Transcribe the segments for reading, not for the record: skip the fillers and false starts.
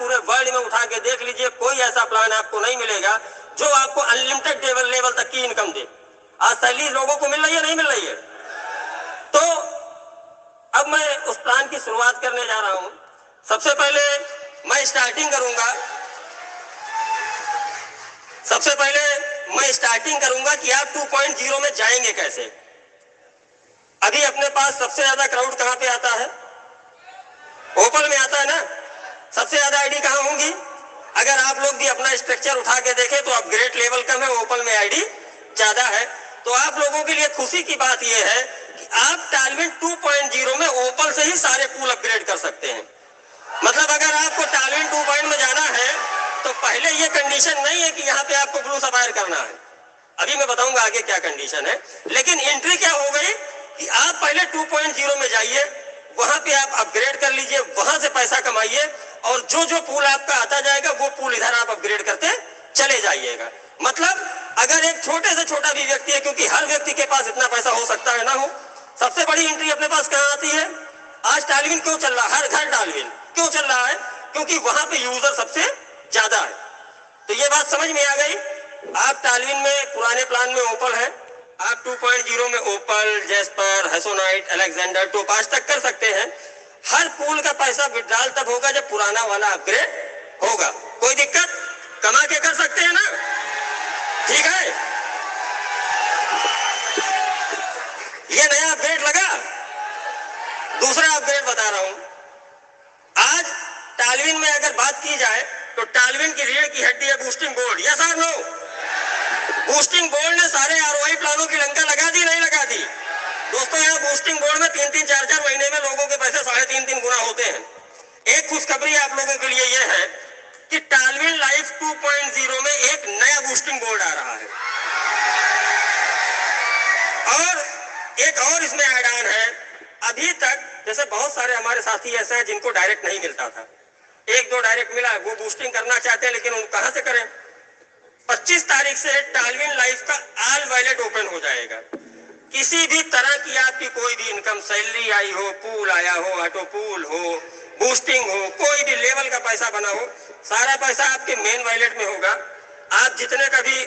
पूरे वर्ल्ड में उठा के देख लीजिए, कोई ऐसा प्लान आपको नहीं मिलेगा जो आपको अनलिमिटेड लेवल तक की इनकम दे। आज सैलरी लोगों को मिल रही है, नहीं मिल रही है? तो अब मैं उस प्लान की शुरुआत करने जा रहा हूं। सबसे पहले मैं स्टार्टिंग करूंगा कि आप 2.0 में जाएंगे कैसे। अभी अपने पास सबसे ज्यादा क्राउड कहां पे आता है? ओपल में आता है ना। सबसे ज्यादा आईडी कहां होंगी? अगर आप लोग भी अपना स्ट्रक्चर उठा के देखें तो अपग्रेड लेवल कम है, ओपल में आईडी ज्यादा है। तो आप लोगों के लिए खुशी की बात यह है कि आप टालविन 2.0 में ओपल से ही सारे पूल अपग्रेड कर सकते हैं। मतलब अगर आपको टालविन 2.0 में जाना है तो पहले ये कंडीशन नहीं है कि यहाँ पे आपको ब्लू सफायर करना है। अभी मैं बताऊंगा आगे क्या कंडीशन है, लेकिन एंट्री क्या हो गई कि आप पहले 2.0 में जाइए, वहां पे आप अपग्रेड कर लीजिए, वहां से पैसा कमाइए और जो जो पूल आपका आता जाएगा वो पूल इधर आप अपग्रेड करते चले जाइएगा। मतलब अगर एक छोटे से छोटा भी व्यक्ति है, क्योंकि हर व्यक्ति के पास इतना पैसा हो सकता है ना हो। सबसे बड़ी एंट्री अपने पास कहां आती है? आज टालविन क्यों चल रहा है? हर घर टालविन क्यों चल रहा है? क्योंकि वहां पे यूजर सबसे ज्यादा है। तो ये बात समझ में आ गई। आप टालविन में पुराने प्लान में ओपल है, आप 2.0 में ओपल, जेस्पर, हेसोनाइट, अलेक्जेंडर, टोपाज तक कर सकते हैं। हर पूल का पैसा विड्रॉल तब होगा जब पुराना वाला अपग्रेड होगा। कोई दिक्कत? कमा के कर सकते हैं ना? ठीक है। ये नया अपग्रेड लगा। दूसरा अपग्रेड बता रहा हूं। आज टालविन में अगर बात की जाए तो टालविन की रीढ़ की हड्डी है बूस्टिंग बोर्ड। यस और नो? बूस्टिंग बोर्ड ने सारे आरओआई प्लानों की लंका लगा दी, नहीं लगा दी? दोस्तों, यहाँ बूस्टिंग बोर्ड में 3-3, 4-4 महीने में लोगों के पैसे 3.5 गुना होते हैं। एक खुशखबरी आप लोगों के लिए यह है कि टालविन लाइफ 2.0 में एक नया बूस्टिंग बोर्ड आ रहा है और एक और इसमें ऐड ऑन है। अभी तक जैसे बहुत सारे हमारे साथी ऐसे हैं जिनको डायरेक्ट नहीं मिलता था, 1-2 डायरेक्ट मिला, वो बूस्टिंग करना चाहते हैं, लेकिन उन कहां से करें? 25 तारीख से टालविन लाइफ का ऑल वॉलेट ओपन हो जाएगा। किसी भी तरह की आपकी कोई भी इनकम, सैलरी आई हो, पूल आया हो, ऑटो पूल हो, बूस्टिंग हो, कोई भी लेवल का पैसा बना हो, सारा पैसा आपके मेन वॉलेट में होगा। आप जितने का भी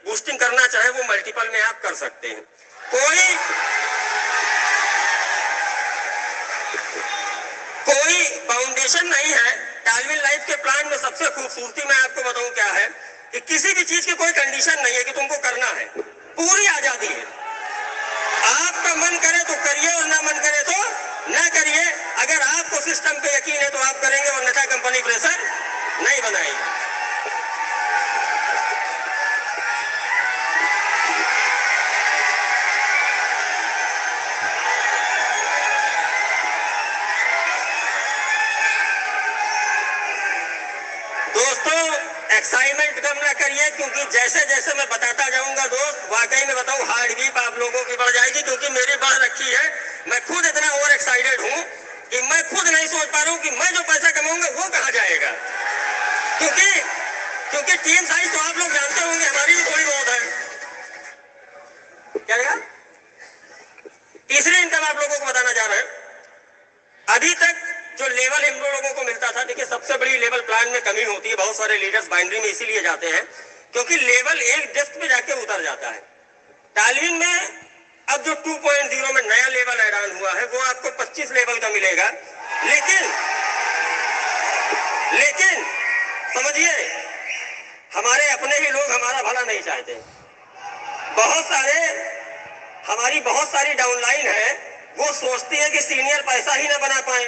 बूस्टिंग करना चाहे वो मल्टीपल में आप कर सकते हैं। कोई बाउंडेशन नहीं है। टालविन लाइफ के प्लान में सबसे खूबसूरती मैं आपको बताऊं क्या है कि किसी भी चीज की कोई कंडीशन नहीं है कि तुमको करना है, पूरी आजादी है। आपका मन करे तो करिए और ना मन करे तो ना करिए। अगर आपको सिस्टम पे यकीन है तो आप करेंगे, अन्यथा कंपनी प्रेशर नहीं बनाएगी। दोस्तों, एक्साइटमेंट कम ना करिए, क्योंकि जैसे जैसे मैं बताता जाऊंगा दोस्त, वाकई में बताऊं, हार्ट बीट आप लोगों की बढ़ जाएगी, क्योंकि मेरी बढ़ रखी है। मैं खुद इतना ओवर एक्साइटेड हूं कि मैं खुद नहीं सोच पा रहा हूं कि मैं जो पैसा कमाऊंगा वो कहां जाएगा। क्योंकि टीम साइज तो आप लोग जानते होंगे, हमारी भी थोड़ी बहुत है। क्या लगा? तीसरी इनकम आप लोगों को बताना जा रहे हैं। अभी तक जो लेवल हम लोगों को मिलता था, देखिए सबसे बड़ी लेवल प्लान में कमी होती है। बहुत सारे लीडर्स बाइनरी में इसीलिए जाते हैं क्योंकि लेवल एक डेप्थ पे जाके उतर जाता है। टालविन में अब जो 2.0 में नया लेवल ऐड ऑन हुआ है वो आपको 25 लेवल का मिलेगा। लेकिन समझिए, हमारे अपने ही लोग हमारा भला नहीं चाहते। हमारी बहुत सारी डाउनलाइन है, वो सोचती है कि सीनियर पैसा ही ना बना पाए।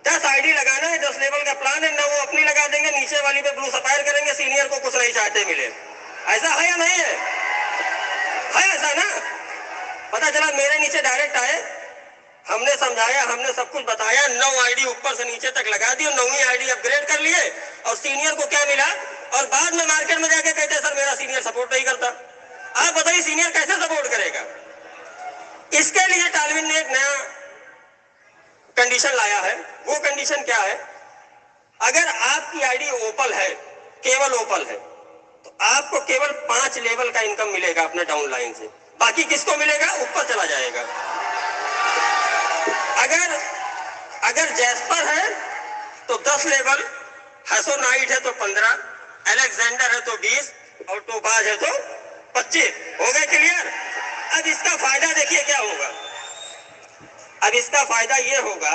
10 आईडी लगाना है, 10 लेवल का प्लान है ना, वो अपनी लगा देंगे, नीचे वाली पे ब्लू सफायर करेंगे, सीनियर को कुछ नहीं चाहते मिले। ऐसा है या नहीं है? ऐसा ना? पता चला मेरे नीचे डायरेक्ट आए, हमने समझाया, हमने सब कुछ बताया, 9 आईडी ऊपर से नीचे तक लगा दी और 9वीं आईडी अपग्रेड कर लिए। और सीनियर को क्या मिला? और बाद में मार्केट में जाके कहते सर मेरा सीनियर सपोर्ट नहीं करता। आप बताइए सीनियर कैसे सपोर्ट करेगा? इसके लिए टालविन ने एक नया कंडीशन लाया है। वो कंडीशन क्या है? अगर आपकी आईडी ओपल है, केवल ओपल है, तो आपको केवल 5 लेवल का इनकम मिलेगा अपने डाउनलाइन से। बाकी किसको मिलेगा? ऊपर चला जाएगा। अगर जेस्पर है तो 10 लेवल, हैसोनाइट है तो 15, अलेक्जेंडर है तो 20 और टोपाज है तो 25। हो गए क्लियर? अब इसका फायदा देखिए क्या होगा। अब इसका फायदा ये होगा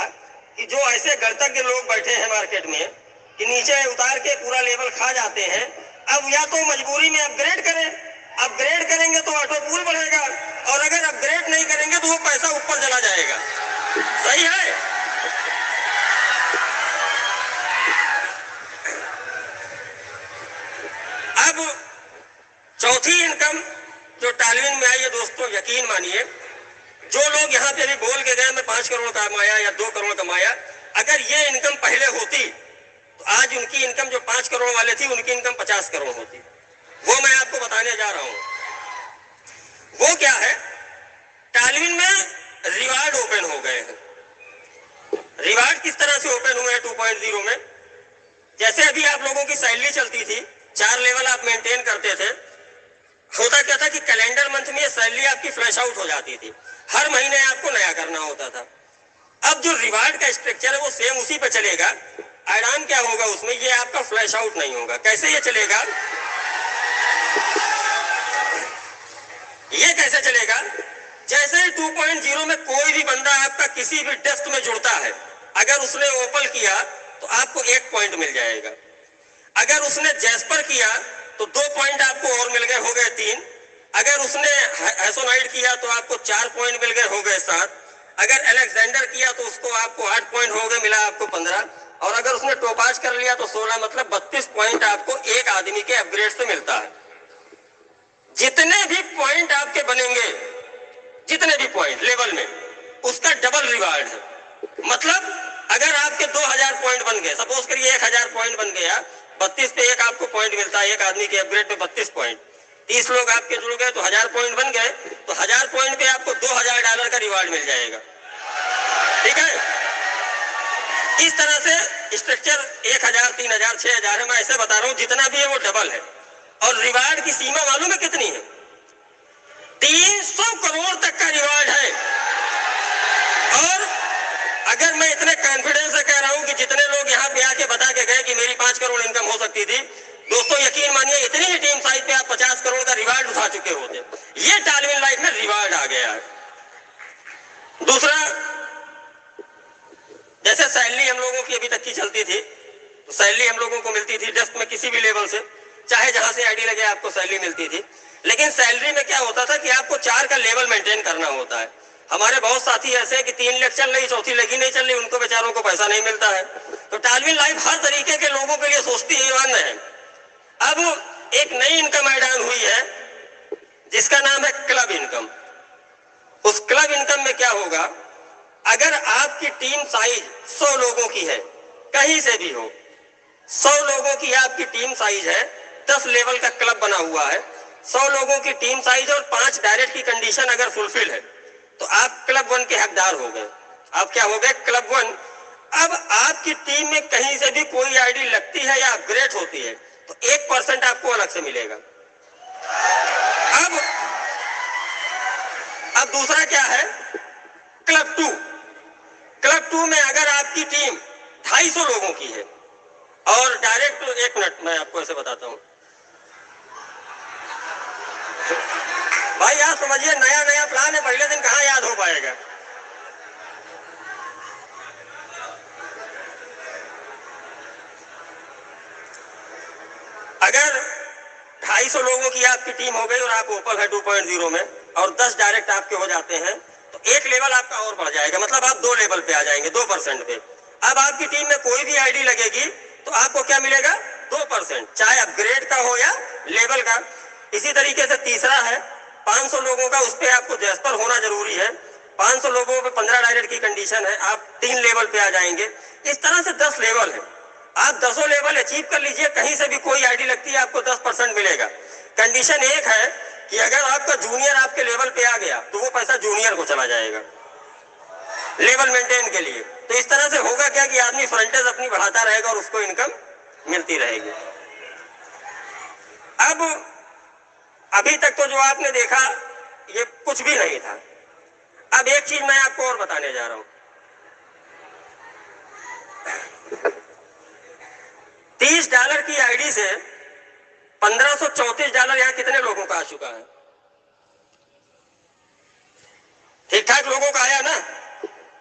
कि जो ऐसे गणतज्ञ लोग बैठे हैं मार्केट में कि नीचे उतार के पूरा लेवल खा जाते हैं, अब या तो मजबूरी में अपग्रेड करें, अपग्रेड करेंगे तो ऑटो पूल बढ़ेगा, और अगर अपग्रेड नहीं करेंगे तो वो पैसा ऊपर चला जाएगा। सही है? अब चौथी इनकम जो टालविन में आई है दोस्तों, यकीन मानिए जो लोग यहाँ पे अभी बोल के गए मैं 5 करोड़ कमाया या 2 करोड़ कमाया, अगर ये इनकम पहले होती तो आज उनकी इनकम जो 5 करोड़ वाले थी उनकी इनकम 50 करोड़ होती। वो मैं आपको बताने जा रहा हूं। वो क्या है, टालविन में रिवार्ड ओपन हो गए हैं। रिवार्ड किस तरह से ओपन हुए हैं 2.0 में? जैसे अभी आप लोगों की सैलरी चलती थी, 4 लेवल आप मेंटेन करते थे, होता क्या था कि कैलेंडर मंथ में सैलरी आपकी फ्लैश आउट हो जाती थी, हर महीने आपको नया करना होता था। अब जो रिवार्ड का स्ट्रक्चर है वो सेम उसी पे चलेगा। आराम क्या होगा उसमें, ये आपका फ्लैश आउट नहीं होगा। कैसे ये चलेगा? ये कैसे चलेगा? जैसे 2.0 में कोई भी बंदा आपका किसी भी डेस्क में जुड़ता है, अगर उसने ओपल किया तो आपको 1 पॉइंट मिल जाएगा। अगर उसने जैस्पर किया तो 2 पॉइंट आपको और मिल गए, हो गए 3। अगर उसने हैसोनाइट किया तो आपको 4 पॉइंट मिल गए, हो गए 7। अगर अलेक्जेंडर किया तो उसको आपको 8 पॉइंट हो गए, मिला आपको 15। और अगर उसने टोपाज कर लिया तो 16, मतलब 32 पॉइंट आपको एक आदमी के अपग्रेड से मिलता है। जितने भी पॉइंट आपके बनेंगे, जितने भी पॉइंट लेवल में, उसका डबल रिवार्ड है। मतलब अगर आपके 2000 पॉइंट बन गए, सपोज करिए 1000 पॉइंट बन गया, 32 पे एक आपको पॉइंट मिलता है, एक आदमी के अपग्रेड पे 32 पॉइंट। 30 लोग आपके जुड़ गए तो 1000 पॉइंट बन गए, तो 1000 पॉइंट पे आपको $2000 का रिवार्ड मिल जाएगा। ठीक है? इस तरह से स्ट्रक्चर 1000, 3000, 6000 है, मैं ऐसे बता रहा हूं, जितना भी है वो डबल है। और रिवार्ड की सीमा मालूम है कितनी है? 300 करोड़ तक का रिवार्ड है। और अगर मैं इतने कॉन्फिडेंस से कह रहा हूं कि जितने लोग यहाँ पे आके बता के गए कि मेरी 5 करोड़ इनकम हो सकती थी, दोस्तों यकीन मानिए इतनी ही टीम साइज पे आप 50 करोड़ का रिवार्ड उठा चुके होते। ये टालविन लाइफ में रिवार्ड आ गया है। दूसरा, जैसे सैलरी हम लोगों की अभी तक की चलती थी, तो सैलरी हम लोगों को मिलती थी डेस्क में किसी भी लेवल से, चाहे जहां से आईडी लगे आपको सैलरी मिलती थी। लेकिन सैलरी में क्या होता था कि आपको 4 का लेवल मेंटेन करना होता है। हमारे बहुत साथी ऐसे हैं कि 3 लेग चल रही, चौथी लेग ही नहीं चल रही, उनको बेचारों को पैसा नहीं मिलता है। तो टालविन लाइफ हर तरीके के लोगों के लिए सोचती है। अब एक नई इनकम ऐड ऑन हुई है जिसका नाम है क्लब इनकम। उस क्लब इनकम में क्या होगा, अगर आपकी टीम साइज 100 लोगों की है, कहीं से भी हो, 100 लोगों की आपकी टीम साइज है, 10 लेवल का क्लब बना हुआ है, 100 लोगों की टीम साइज और 5 डायरेक्ट की कंडीशन अगर फुलफिल है, तो आप क्लब 1 के हकदार हो गए। आप क्या हो गए? क्लब 1। अब आपकी टीम में कहीं से भी कोई आईडी लगती है या अपग्रेड होती है तो 1% आपको अलग से मिलेगा। अब दूसरा क्या है, क्लब 2। क्लब 2 में अगर आपकी टीम 250 लोगों की है और डायरेक्ट, 1 मिनट मैं आपको ऐसे बताता हूं भाई, आप समझिए नया नया प्लान है, पहले दिन कहां याद हो पाएगा। अगर 250 लोगों की आपकी टीम हो गई और आप ओपन है 2.0 में और 10 डायरेक्ट आपके हो जाते हैं, तो 1 लेवल आपका और बढ़ जाएगा, मतलब आप 2 लेवल पे आ जाएंगे, 2% पे। अब आपकी टीम में कोई भी आईडी लगेगी तो आपको क्या मिलेगा? 2%, चाहे अपग्रेड का हो या लेवल का। इसी तरीके से तीसरा है 500 लोगों का, उस पर आपको जैस्पर होना जरूरी है। 500 लोगों पे 15 डायरेक्ट की कंडीशन है, आप 3 लेवल पे आ जाएंगे। इस तरह से 10 लेवल है। आप 10 लेवल अचीव कर लीजिए, कहीं से भी कोई आईडी लगती है आपको 10% मिलेगा। कंडीशन एक है कि अगर आपका जूनियर आपके लेवल पे आ गया तो वो पैसा जूनियर को चला जाएगा लेवल मेंटेन के लिए। तो इस तरह से होगा क्या कि आदमी फ्रंटेज अपनी बढ़ाता रहेगा और उसको इनकम मिलती रहेगी। अब अभी तक तो जो आपने देखा ये कुछ भी नहीं था। अब एक चीज मैं आपको और बताने जा रहा हूं। आईडी से $1534 यहाँ कितने लोगों का आ चुका है? ठीक ठाक लोगों का आया ना?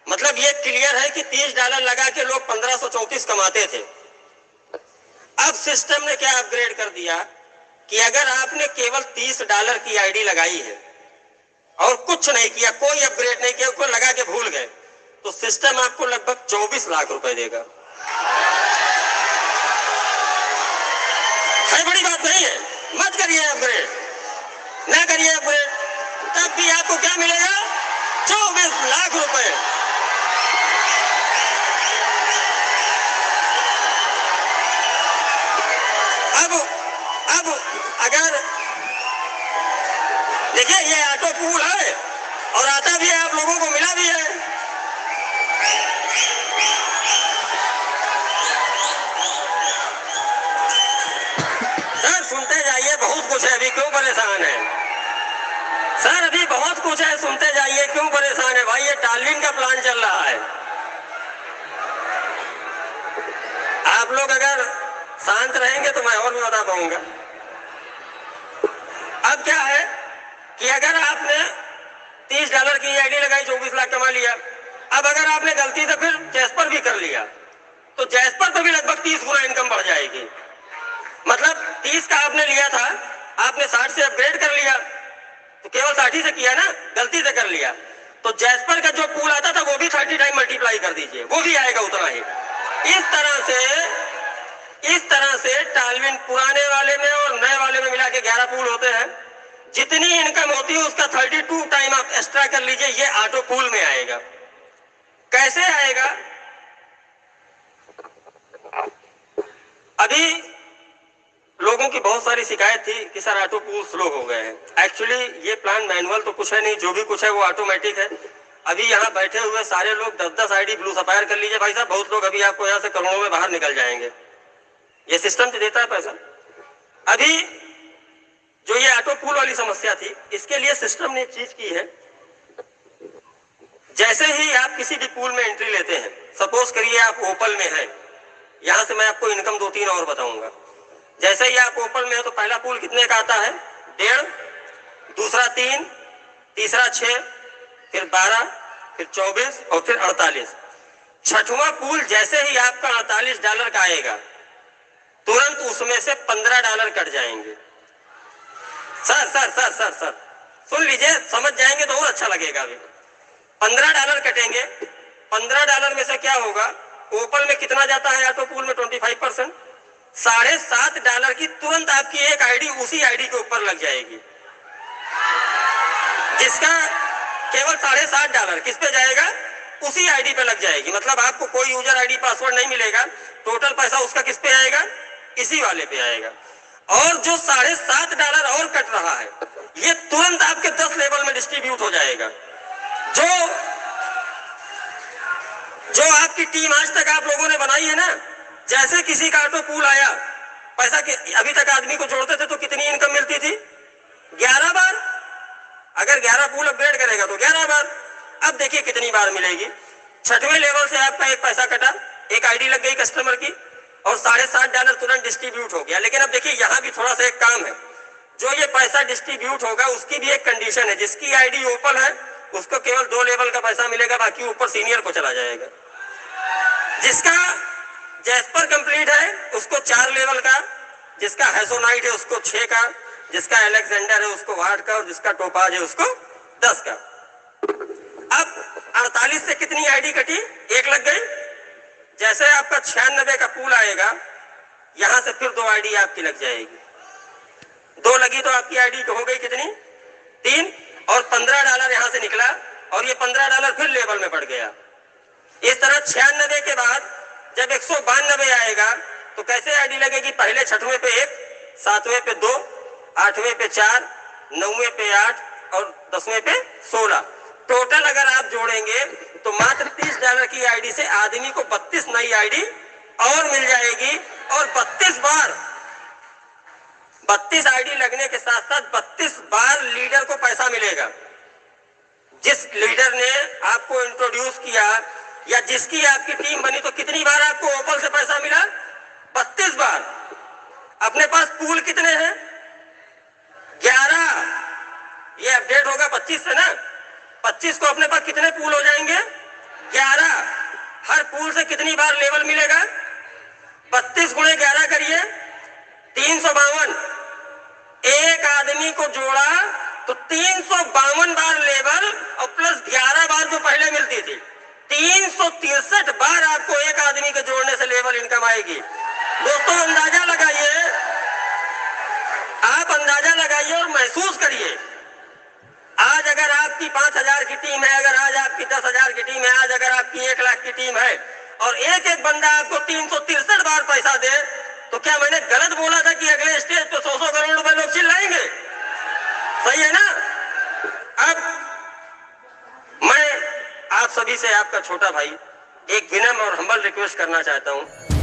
मतलब ये क्लियर है कि $30 लगा के लोग 1534 कमाते थे। अब सिस्टम ने क्या अपग्रेड कर दिया कि अगर आपने केवल $30 की आईडी लगाई है और कुछ नहीं किया, कोई अपग्रेड नहीं किया, कोई लगा के भूल गए, तो सिस्टम आपको लगभग 24 लाख रुपए देगा। है बड़ी बात नहीं है? मत करिए अपग्रेड, ना करिए अपग्रेड, तब भी आपको क्या मिलेगा? 24 लाख रुपए। अब अगर देखिए ये ऑटो पूल है और आता भी है, आप लोगों को मिला भी है। सर सुनते जाइए, बहुत कुछ है, अभी क्यों परेशान है? सर अभी बहुत कुछ है, सुनते जाइए, क्यों परेशान है भाई? ये टालविन का प्लान चल रहा है। आप लोग अगर शांत रहेंगे तो मैं और भी बता पाऊंगा। अब क्या है कि अगर आपने $30 की आईडी लगाई, 24 लाख कमा लिया। अब अगर आपने गलती से फिर जैस्पर भी कर लिया तो जैस्पर पर भी लगभग 30 गुना इनकम बढ़ जाएगी। मतलब 30 का आपने लिया था, आपने 60 से अपग्रेड कर लिया, तो केवल 60 से किया ना, गलती से कर लिया, तो जैस्पर का जो पूल आता था वो भी 30 टाइम मल्टीप्लाई कर दीजिए, वो भी आएगा उतना ही। इस तरह से टालविन पुराने वाले में और नए वाले में मिला के 11 पूल होते हैं। जितनी इनकम होती है उसका 32 टाइम आप एक्स्ट्रा कर लीजिए, ये ऑटो पूल में आएगा। कैसे आएगा? अभी लोगों की बहुत सारी शिकायत थी कि सर ऑटो पूल स्लो हो गए हैं। एक्चुअली ये प्लान मैनुअल तो कुछ है नहीं, जो भी कुछ है वो ऑटोमेटिक है। अभी यहाँ बैठे हुए सारे लोग 10-10 आईडी ब्लू सफायर कर लीजिए भाई साहब, बहुत लोग अभी आपको यहाँ से करोड़ों में बाहर निकल जाएंगे। ये सिस्टम तो देता है पैसा। अभी जो ये ऑटो पूल वाली समस्या थी, इसके लिए सिस्टम ने एक चीज की है, जैसे ही आप किसी भी पूल में एंट्री लेते हैं, सपोज करिए आप ओपल में हैं, यहां से मैं आपको इनकम 2-3 और बताऊंगा। जैसे ही आप ओपल में हो तो पहला पूल कितने का आता है? 1.5, दूसरा 3, तीसरा 6, फिर 12, फिर 24 और फिर 48। छठवां पूल जैसे ही आपका $48 का आएगा, तुरंत उसमें से $15 कट जाएंगे। सर सुन लीजिए, समझ जाएंगे तो और अच्छा लगेगा। अभी $15 कटेंगे। $15 में से क्या होगा? ओपल में कितना जाता है ऑटो पूल में? 25%। $7.5 की तुरंत आपकी एक आईडी उसी आईडी के ऊपर लग जाएगी, जिसका केवल $7.5 किस पे जाएगा? उसी आईडी पे लग जाएगी। मतलब आपको कोई यूजर आईडी पासवर्ड नहीं मिलेगा, टोटल पैसा उसका किस पे आएगा? इसी वाले पे आएगा। और जो $7.5 और कट रहा है, ये तुरंत आपके 10 लेवल में डिस्ट्रीब्यूट हो जाएगा। जो आपकी टीम आज तक आप लोगों ने बनाई है ना, जैसे किसी का ऑटो पूल आया, पैसा के अभी तक आदमी को जोड़ते थे तो कितनी इनकम मिलती थी? 11 बार। अगर 11 पूल अपग्रेड करेगा तो 11 बार। अब देखिए कितनी बार मिलेगी। 6वें लेवल से आपका एक पैसा कटा, एक आईडी लग गई कस्टमर की, और $7.5 तुरंत डिस्ट्रीब्यूट हो गया। लेकिन अब देखिए यहाँ भी थोड़ा सा एक काम है, जो ये पैसा डिस्ट्रीब्यूट होगा उसकी भी एक कंडीशन है। जिसकी आईडी ओपन है उसको केवल 2 लेवल का पैसा मिलेगा, बाकी ऊपर सीनियर को चला जाएगा। जिसका जैस्पर कंप्लीट है उसको 4 लेवल का, जिसका हैसोनाइट है उसको 6 का, जिसका अलेक्जेंडर है उसको 8 का, और जिसका टोपाज है उसको 10 का। अब 48 से कितनी आईडी कटी? 1 लग गई। जैसे आपका 96 का पूल आएगा, यहां से फिर 2 आईडी आपकी लग जाएगी। 2 लगी तो आपकी आईडी हो गई कितनी? 3, और $15 यहां से निकला, और ये $15 फिर लेवल में बढ़ गया। इस तरह 96 के बाद जब 192 आएगा तो कैसे आईडी लगेगी? पहले 6वें पे 1, 7वें पे 2, 8वें पे 4, 9वें पे 8 और 10वें पे 16। टोटल अगर आप जोड़ेंगे तो मात्र $30 की आईडी से आदमी को 32 नई आईडी और मिल जाएगी। और 32 आईडी लगने के साथ साथ 32 बार लीडर को पैसा मिलेगा। जिस लीडर ने आपको इंट्रोड्यूस किया या जिसकी आपकी टीम बनी, तो कितनी बार आपको ओपल से पैसा मिला? 32 बार। अपने पास पूल कितने हैं? 11। ये अपडेट होगा 25 से ना। 25 को अपने पास कितने पूल हो जाएंगे? 11। हर पूल से कितनी बार लेवल मिलेगा? 32 गुणे 11 करिए, 352। एक आदमी को जोड़ा तो 352 बार लेवल और प्लस 11 बार जो पहले मिलती थी, 363 बार आपको एक आदमी के जोड़ने से लेवल इनकम आएगी। दोस्तों अंदाजा लगाइए, आप अंदाजा लगाइए और महसूस करिए। आज अगर आपकी 5000 की टीम है, अगर आज आपकी 10,000 की टीम है, आज अगर आपकी 1 लाख की टीम है और एक एक बंदा आपको 363 बार पैसा दे, तो क्या मैंने गलत बोला था कि अगले स्टेज पे 100 करोड़ रुपए लोग चिल्लाएंगे? सही है ना? अब मैं आप सभी से, आपका छोटा भाई, एक विनम्र और हम्बल रिक्वेस्ट करना चाहता हूं।